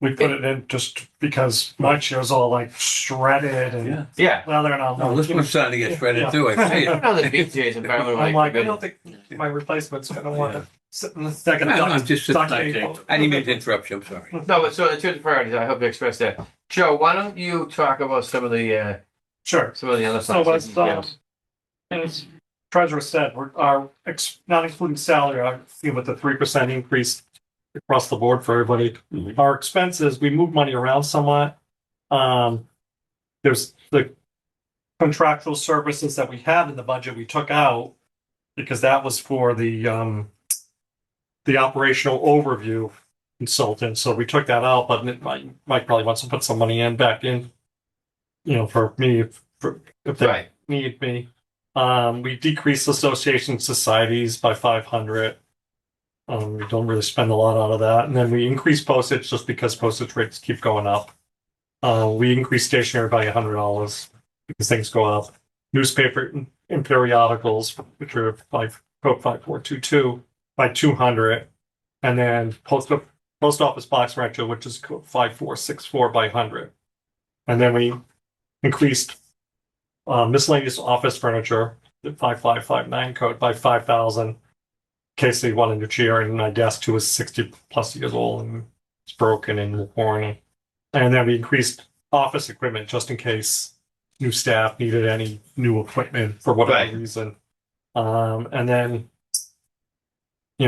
We put it in just because my chair's all like shredded and yeah. Yeah. leather and all. Oh, this one's starting to get shredded Yeah. too, I see I it. know the BJ's environmental. I'm like, I Committee. don't think my replacement's gonna want to sit in the second. No, I'm just, duct I tape. didn't mean to interrupt you, I'm sorry. No, but so in terms of priorities, I hope to express that. Joe, why don't you talk about some of the other Sure. So funds? as, as treasurer said, not including salary, I see with the 3% increase across the board for everybody. Mhm. Our expenses, we move money around somewhat. There's the contractual services that we had in the budget we took out because that was for the operational overview consultant. So we took that out, but Mike probably wants to put some money back in, for me if they Right. need me. We decreased association societies by 500. We don't really spend a lot out of that. And then we increased postage just because postage rates keep going up. We increased stationery by $100 because things go up. Newspaper and periodicals, which are code 5422, by 200. And then post office box rental, which is code 5464, by 100. And then we increased miscellaneous office furniture, the 5559 code, by 5,000. In case they want a new chair, and my desk too is 60 plus years old and it's broken and worn. And then we increased office equipment just in case new staff needed any new equipment for whatever Right. reason. And then,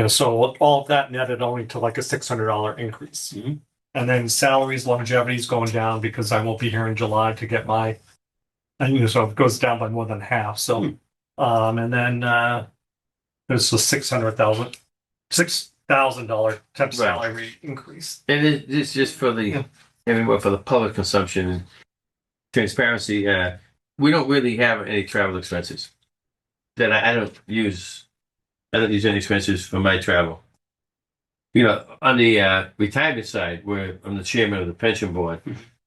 so all of that netted only to like a $600 increase. Mhm. And then salaries, longevity is going down because I won't be here in July to get my, so it goes down by more than half. So, and then there's a $6,000 temp salary increase. And it's just for the, for the public consumption and transparency. We don't really have any travel expenses. That I don't use. I don't use any expenses for my travel. On the retirement side, where I'm the chairman of the pension board,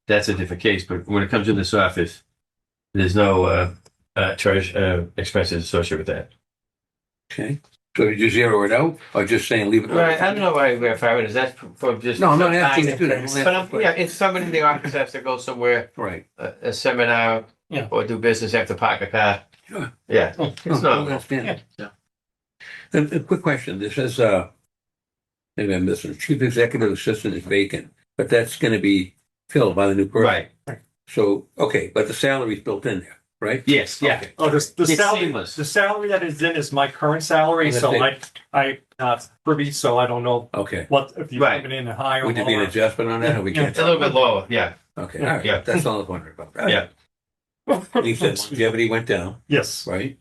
that's a different case. But when it comes to this office, there's no charge expenses associated with that. Okay, so you just zero it out, or just saying leave it? Right. I don't know why we're firing. Is that for just? No, I'm not asking you to do that. But if somebody in the office has to go somewhere, Right. a seminar, Yeah. or do business, have to park a car. Sure. Yeah. No, It's I not. understand. Yeah. A quick question, this is, maybe I'm missing, chief executive assistant is vacant, but that's gonna be filled by the new person. Right. So, okay, but the salary's built in there, right? Yes. Yeah. Okay. Oh, the It's salary, seamless. the salary that is in is my current salary, And so that's I not privy, so I don't know Okay, what, if you're Right. coming in higher or would there be an lower. adjustment on that, or we Yeah. can't? A little bit lower. Yeah. Okay, all right, Yeah. that's all I was wondering about. All right. Yeah. You said longevity went down, Yes. right?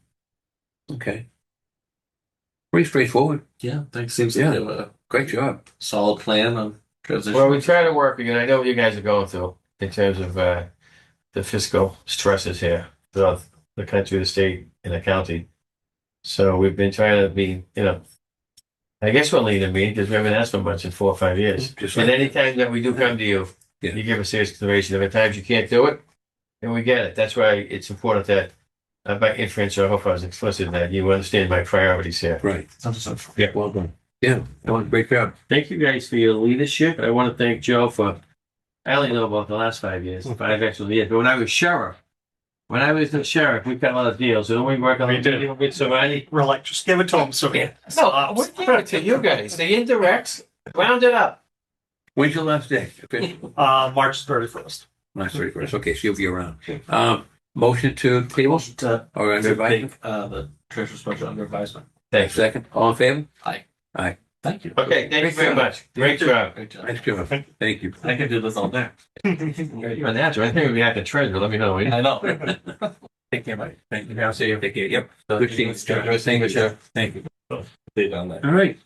Okay. Pretty straightforward, Yeah, I think seems like Yeah. they have a great job. solid plan on transition. Well, we try to work again. I know what you guys are going through in terms of the fiscal stresses here throughout the country, the state, and the county. So we've been trying to be, I guess we're lean and mean because we haven't asked for much in 4 or 5 years. Just And like, anytime that we do come to you, Yeah. you give us serious consideration. If at times you can't do it, and we get it. That's why it's important that by inference, or I hope I was explicit in that you understand my priorities here. right, Yeah. well done. Yeah, that was a great job. Thank you guys for your leadership. I want to thank Joe for, I only know about the last 5 years, 5 actual years, but when I was sheriff, When I was the sheriff, we cut a lot of deals. Don't we work on We a did. deal with somebody? We're like, just give it to them. So No, we give it to you guys. The indirects, round it up. When's your last day? Okay. March 31st. March 31st. Okay, so you'll be around. Motion to table Motion to or under advisement? take the treasurer's budget under advisement. Thanks. Second, all in favor? Thank you. Okay, thank you very much. Great job. Great job. Nice job. Thank you. I could do this all day. You're a natural. I think we have to treasure. Let me know. I know. Take care, buddy. Thank you. I'll see you. Take care. Yep. Good seeing you. Thank you. Thank you. Stay down there. All right.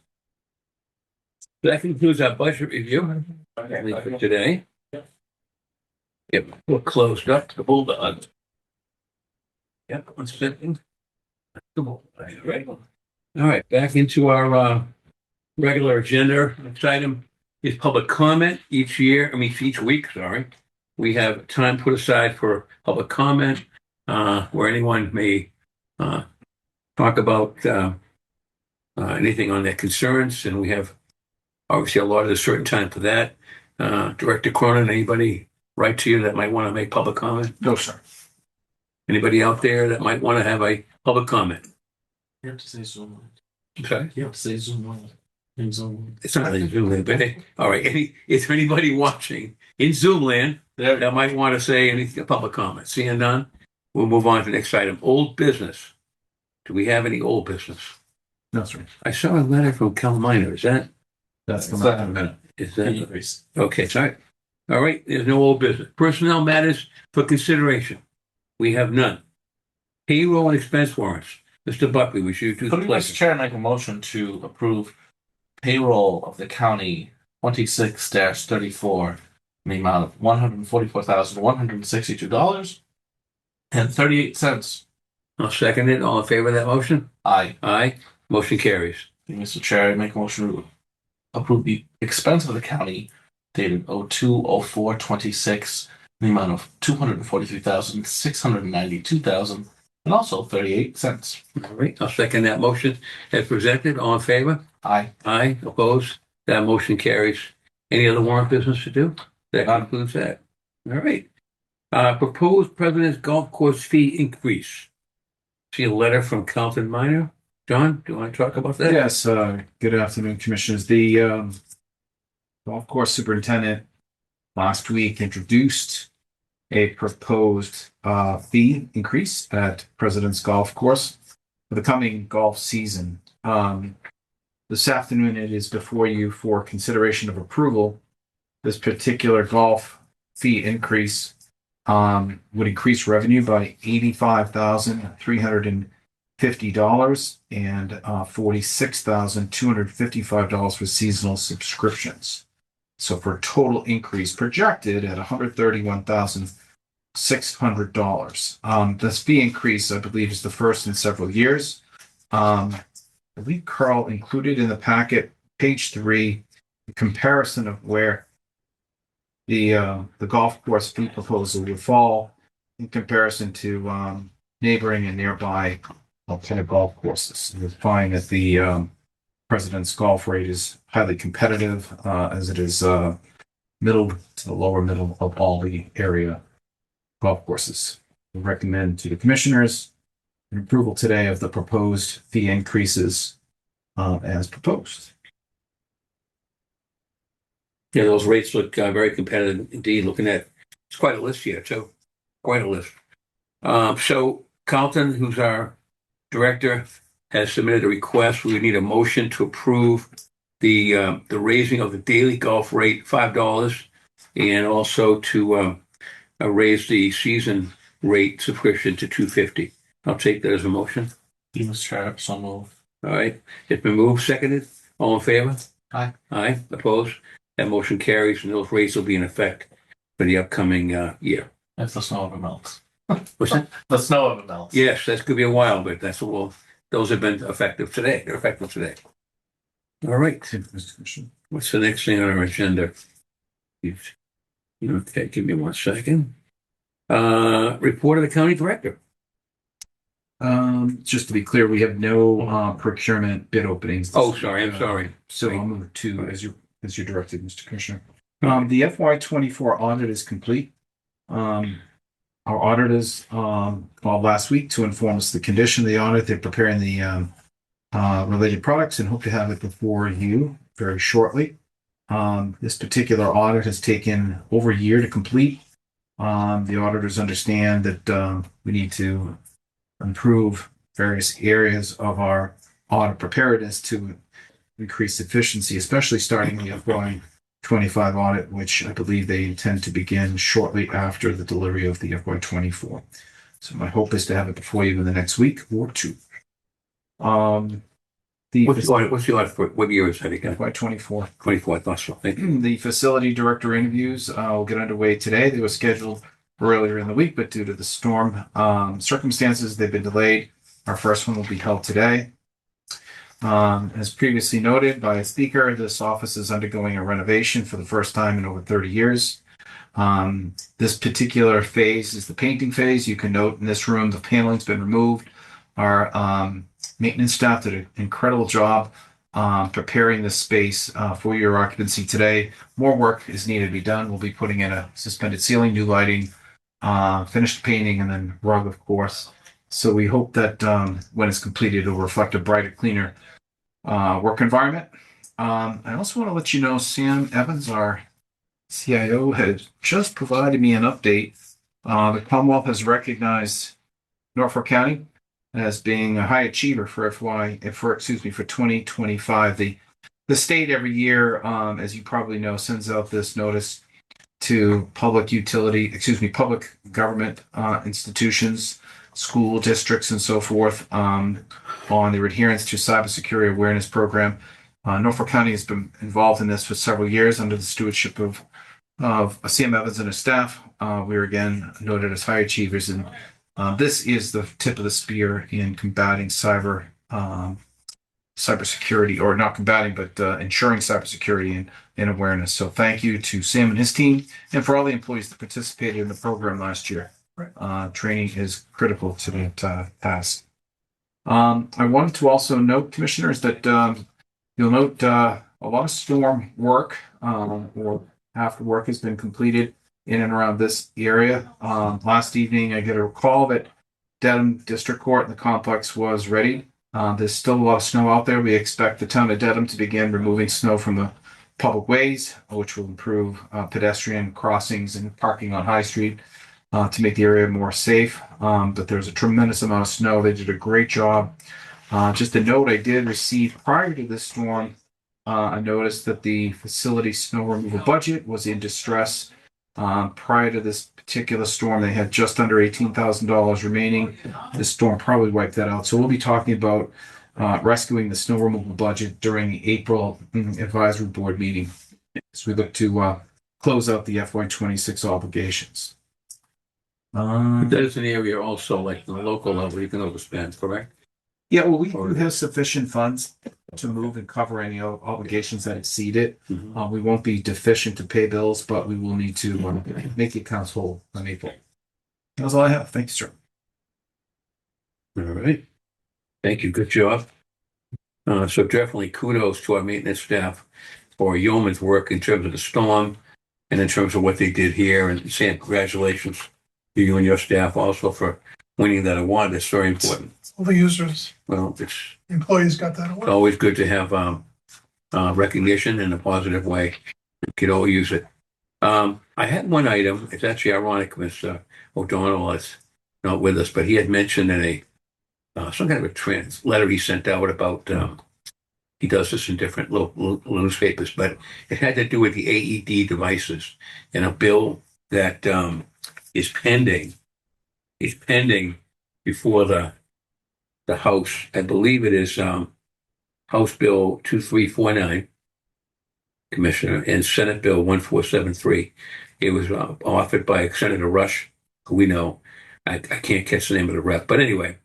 That concludes our budget review for today. Yep, we're closed up the bulldog. Yep, 1 second. All right, back into our regular agenda. Next item is public comment. Each week, we have time put aside for public comment where anyone may talk about anything on their concerns, and we have obviously allotted a certain time for that. Director Cronin, anybody write to you that might want to make public comment? No, sir. Anybody out there that might want to have a public comment? You have to say Zoom. Okay. You have to say Zoom. In Zoom. It's not in Zoom land, but all right. Is there anybody watching in Zoom land that might want to say any public comment? Seeing none, we'll move on to the next item. Old business. Do we have any old business? No, sir. I saw a letter from Cal Minor. Is that That's is that increase. okay? Sorry. All right. There's no old business. Personnel matters for consideration. We have none. Payroll and expense warrants. Mr. Buckley, we should do the Could Mr. pledge. Chair make a motion to approve payroll of the county 26-34 in the amount of $144,162.38. I'll second it. All in favor of that motion? Aye. Aye. Motion carries. Mr. Chair, I make a motion to approve the expense of the county dated 02/04/26 in the amount of $243,692 and also 38 cents. All right. I'll second that motion as presented. All in favor? Aye. Aye. Opposed? That motion carries. Any other warrant business to do? That None. concludes that. All right. Proposed President's Golf Course fee increase. See a letter from Carlton Minor. John, do you want to talk about that? Yes, good afternoon, Commissioners. The golf course superintendent last week introduced a proposed fee increase at President's Golf Course for the coming golf season. This afternoon, it is before you for consideration of approval. This particular golf fee increase would increase revenue by $85,350 and $46,255 for seasonal subscriptions. So for a total increase projected at $131,600. This fee increase, I believe, is the first in several years. I believe Carl included in the packet, page 3, the comparison of where the golf course fee proposal would fall in comparison to neighboring and nearby alternative golf courses. You'll find that the President's golf rate is highly competitive, as it is middle to the lower middle of all the area golf courses. We recommend to the Commissioners an approval today of the proposed fee increases as proposed. Yeah, those rates look very competitive indeed. Looking at it's quite a list here too, quite a list. So Carlton, who's our director, has submitted a request. We would need a motion to approve the raising of the daily golf rate $5, and also to raise the season rate subscription to $250. I'll take that as a motion. Mr. Chair, so moved. All right, it's been moved, seconded. All in favor? Aye. Aye. Opposed? That motion carries, and those rates will be in effect for the upcoming year. If the snow ever melts. What's that? The snow ever melts. Yes, that's going to be a while, but that's what we'll. Those have been effective today. They're effective today. All right. Mr. Commissioner. What's the next thing on our agenda? Okay, give me 1 second. Report of the county director. Just to be clear, we have no procurement bid openings. Oh, sorry. I'm sorry. So I'll move to as you directed, Mr. Commissioner. The FY24 audit is complete. our auditors called last week to inform us the condition of the audit. They're preparing the related products and hope to have it before you very shortly. This particular audit has taken over a year to complete. The auditors understand that we need to improve various areas of our audit preparedness to increase efficiency, especially starting the FY25 audit, which I believe they intend to begin shortly after the delivery of the FY24. So my hope is to have it before you in the next week or two. What's the audit for, what year is that again? FY24. 24, I thought so. Thank you. The facility director interviews will get underway today. They were scheduled earlier in the week, but due to the storm circumstances, they've been delayed. Our first one will be held today. As previously noted by a speaker, this office is undergoing a renovation for the first time in over 30 years. This particular phase is the painting phase. You can note in this room, the paneling's been removed. Our maintenance staff did an incredible job preparing this space for your occupancy today. More work is needed to be done. We'll be putting in a suspended ceiling, new lighting, finished painting, and then rug, of course. So we hope that when it's completed, it'll reflect a brighter, cleaner work environment. I also want to let you know Sam Evans, our CIO, has just provided me an update. The Commonwealth has recognized Norfolk County as being a high achiever for 2025. The state every year, as you probably know, sends out this notice to public government institutions, school districts, and so forth on their adherence to cybersecurity awareness program. Norfolk County has been involved in this for several years under the stewardship of Sam Evans and his staff. We are again noted as high achievers, and this is the tip of the spear in combating cybersecurity, or not combating, but ensuring cybersecurity and awareness. So thank you to Sam and his team, and for all the employees that participated in the program last year. Training is critical to that task. I wanted to also note, commissioners, that you'll note a lot of storm work, or half the work has been completed in and around this area. Last evening, I get a call that Dedham District Court and the complex was ready. There's still a lot of snow out there. We expect the town of Dedham to begin removing snow from the public ways, which will improve pedestrian crossings and parking on High Street to make the area more safe. But there's a tremendous amount of snow. They did a great job. Just a note, I did receive prior to this storm a notice that the facility snow removal budget was in distress. Prior to this particular storm, they had just under $18,000 remaining. This storm probably wiped that out. So we'll be talking about rescuing the snow removal budget during the April advisory board meeting as we look to close out the FY26 obligations. That is an area also, like the local level, you can overspend, correct? Yeah, well, we do have sufficient funds to move and cover any obligations that exceed it. Mhm. We won't be deficient to pay bills, but we will need to make the accounts whole on April. That's all I have. Thank you, sir. All right. Thank you. Good job. So definitely kudos to our maintenance staff for yeoman's work in terms of the storm and in terms of what they did here. And Sam, congratulations to you and your staff also for winning that award. That's very important. All the users, Well, it's employees got that award. always good to have recognition in a positive way. You could all use it. I had one item. It's actually ironic. Mr. O'Donnell is not with us, but he had mentioned in a some kind of a letter he sent out about he does this in different little newspapers, but it had to do with the AED devices and a bill that is pending before the House. I believe it is House Bill 2349, Commissioner, and Senate Bill 1473. It was offered by Senator Rush, who we know. I can't catch the name of the rep, but anyway,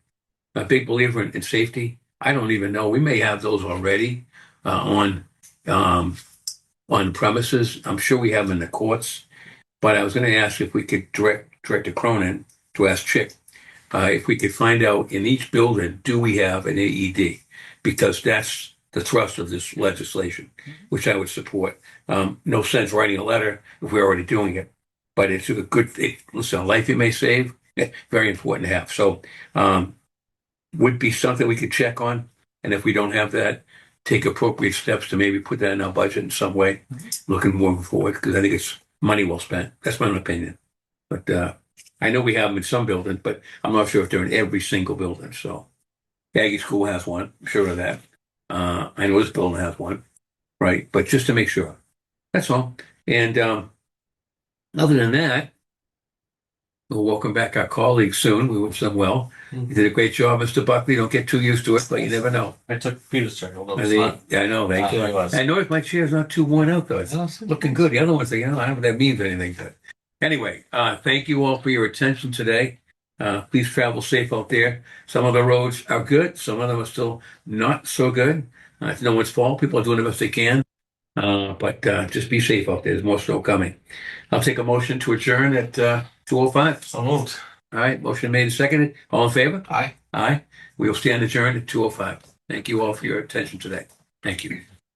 a big believer in safety. I don't even know. We may have those already on premises. I'm sure we have them in the courts. But I was going to ask if we could direct Director Cronin to ask Chick if we could find out in each building, do we have an AED? Because that's the thrust of this legislation, which I would support. No sense writing a letter if we're already doing it. but it's a good thing. Listen, a life you may save, very important to have. So, would be something we could check on. And if we don't have that, take appropriate steps to maybe put that in our budget in some way, looking moving forward, because I think it's money well spent. That's my own opinion. But I know we have them in some buildings, but I'm not sure if they're in every single building. So Aggie School has one, I'm sure of that. I know this building has one, right? But just to make sure. That's all. And other than that, we'll welcome back our colleagues soon. We wish them well. You did a great job, Mr. Buckley. Don't get too used to it, but you never know. I took Peter's turn, although I it's think- not. yeah, I know. Thank you. It was. I noticed my chair's not too worn out, though. It's looking good. The other ones, I don't know if that means anything. But anyway, thank you all for your attention today. Please travel safe out there. Some of the roads are good. Some of them are still not so good. It's no one's fault. People are doing the best they can. But just be safe out there. There's more snow coming. I'll take a motion to adjourn at 2:05. So moved. All right, motion made and seconded. All in favor? Aye. Aye. We will stand adjourned at 2:05. Thank you all for your attention today. Thank you.